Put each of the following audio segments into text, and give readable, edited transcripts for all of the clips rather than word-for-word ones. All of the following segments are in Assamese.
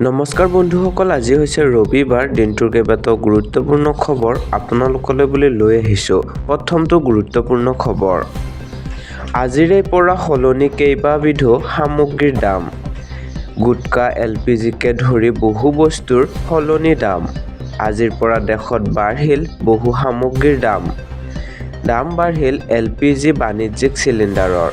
নমস্কাৰ বন্ধুসকল, আজি হৈছে ৰবিবাৰ। দিনটোৰ কেইবাটাও গুৰুত্বপূৰ্ণ খবৰ আপোনালোকলৈ বুলি লৈ আহিছোঁ। প্ৰথমটো গুৰুত্বপূৰ্ণ খবৰ, আজিৰে পৰা সলনি কেইবাবিধো সামগ্ৰীৰ দাম। গুটকা, LPGকে ধৰি বহু বস্তুৰ সলনি দাম। আজিৰ পৰা দেশত বাঢ়িল বহু সামগ্ৰীৰ দাম। দাম বাঢ়িল LPG বাণিজ্যিক চিলিণ্ডাৰৰ।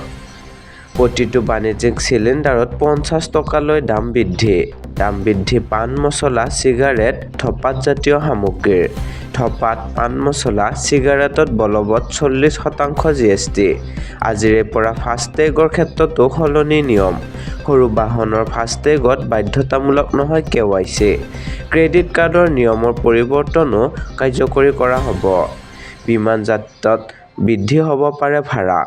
প্ৰতিটো বাণিজ্যিক চিলিণ্ডাৰত 50 টকালৈ দাম বৃদ্ধি। দাম বৃদ্ধি পান মছলা, চিগাৰেট, ধঁপাত জাতীয় সামগ্ৰীৰ। ধঁপাত, পান মছলা, চিগাৰেটত বলবৎ 40% GST। আজিৰে পৰা ফাষ্টেগৰ ক্ষেত্ৰতো সলনি নিয়ম। সৰু বাহনৰ ফাষ্টেগত বাধ্যতামূলক নহয় KYC। ক্ৰেডিট কাৰ্ডৰ নিয়মৰ পৰিৱৰ্তনো কাৰ্যকৰী কৰা হ'ব। বিমান যাত্ৰাত বৃদ্ধি হ'ব পাৰে ভাড়া।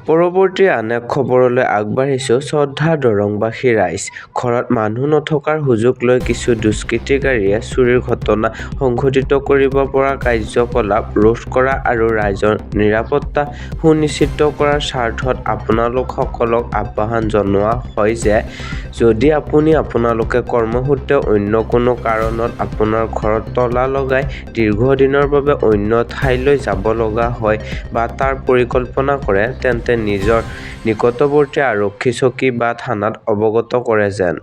পৰৱৰ্তী আন এক খবৰলৈ আগবাঢ়িছোঁ। শ্ৰদ্ধা দৰংবাসী ৰাইজ, ঘৰত মানুহ নথকাৰ সুযোগ লৈ কিছু দুষ্কৃতিকাৰীয়ে চুৰিৰ ঘটনা সংঘটিত কৰিব পৰা কাৰ্যকলাপ ৰোধ কৰা আৰু ৰাইজৰ নিৰাপত্তা সুনিশ্চিত কৰাৰ স্বাৰ্থত আপোনালোকসকলক আহ্বান জনোৱা হয় যে যদি আপোনালোকে কৰ্মসূত্ৰে অন্য কোনো কাৰণত আপোনাৰ ঘৰত তলা লগাই দীৰ্ঘদিনৰ বাবে অন্য ঠাইলৈ যাব লগা হয় বা তাৰ পৰিকল্পনা কৰে, তেন্তে নিজৰ নিকটৱৰ্তী আৰক্ষী চকী বা থানাত অৱগত কৰে যেন।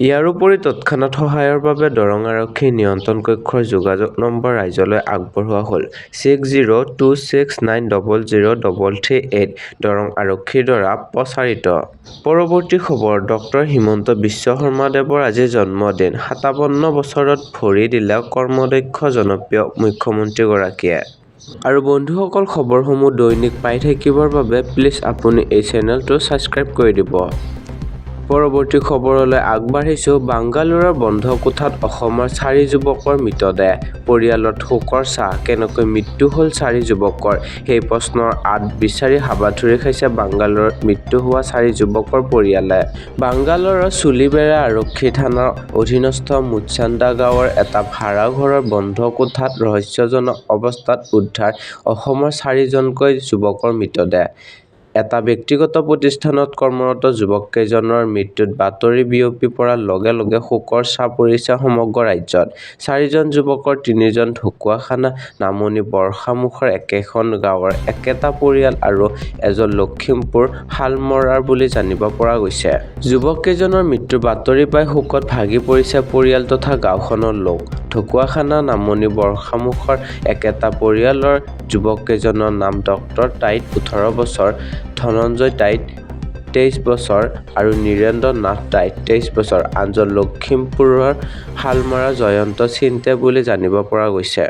ইয়াৰোপৰি তৎক্ষণাত সহায়ৰ বাবে দৰং আৰক্ষী নিয়ন্ত্ৰণ কক্ষৰ যোগাযোগ নম্বৰ ৰাইজলৈ আগবঢ়োৱা হ'ল 6026900338। দৰং আৰক্ষীৰ দ্বাৰা প্ৰচাৰিত। পৰৱৰ্তী খবৰ, ডক্টৰ হিমন্ত বিশ্ব শৰ্মাদেৱৰ আজি জন্মদিন। 57 বছৰত ভৰি দিলে কৰ্মদক্ষ জনপ্ৰিয় মুখ্যমন্ত্ৰীগৰাকীয়ে। আৰু বন্ধুসকল, খবৰসমূহ দৈনিক পাই থাকিবৰ বাবে প্লিজ আপুনি এই চেনেলটো ছাবস্ক্ৰাইব কৰি দিব। পৰৱৰ্তী খবৰলৈ আগবাঢ়িছোঁ। বাংগালোৰৰ বন্ধ কোঠাত অসমৰ 4 যুৱকৰ মৃতদেহ। পৰিয়ালত শোকৰ ছাঁ, কেনেকৈ মৃত্যু হ'ল 4 যুৱকৰ? সেই প্ৰশ্নৰ আঁত বিচাৰি হাবাথুৰি খাইছে বাংগালোৰত মৃত্যু হোৱা 4 যুৱকৰ পৰিয়ালে। বাংগালোৰৰ চুলিবেৰা আৰক্ষী থানাৰ অধীনস্থ মুচ্ছান্দা গাঁৱৰ এটা ভাড়া ঘৰৰ বন্ধ কোঠাত ৰহস্যজনক অৱস্থাত উদ্ধাৰ অসমৰ 4জনকৈ যুৱকৰ মৃতদেহ। এটা ব্যক্তিগত প্ৰতিষ্ঠানত কৰ্মৰত যুৱককেইজনৰ মৃত্যুত বাতৰি বিয়পি পৰাৰ লগে লগে শোকৰ ছাঁ পৰিছে সমগ্ৰ ৰাজ্যত। 4জন যুৱকৰ 3জন ঢকুৱাখানা, নামনি বৰষামুখৰ একেখন গাঁৱৰ একেটা পৰিয়াল আৰু এজন লখিমপুৰ শালমৰাৰ বুলি জানিব পৰা গৈছে। যুৱককেইজনৰ মৃত্যুৰ বাতৰি পাই শোকত ভাগি পৰিছে পৰিয়াল তথা গাঁওখনৰ লোক। ঢকুৱাখানা, নামনি বৰষামুখৰ একেটা পৰিয়ালৰ যুৱককেইজনৰ নাম ডক্টৰ টাইট 18 বছৰ, ধনঞ্জয় টাইট 23 বছৰ আৰু নীৰেন্দ্ৰ নাথ টাইট 23 বছৰ। আনজন লখিমপুৰৰ শালমৰা জয়ন্ত চিন্তে বুলি জানিব পৰা গৈছে।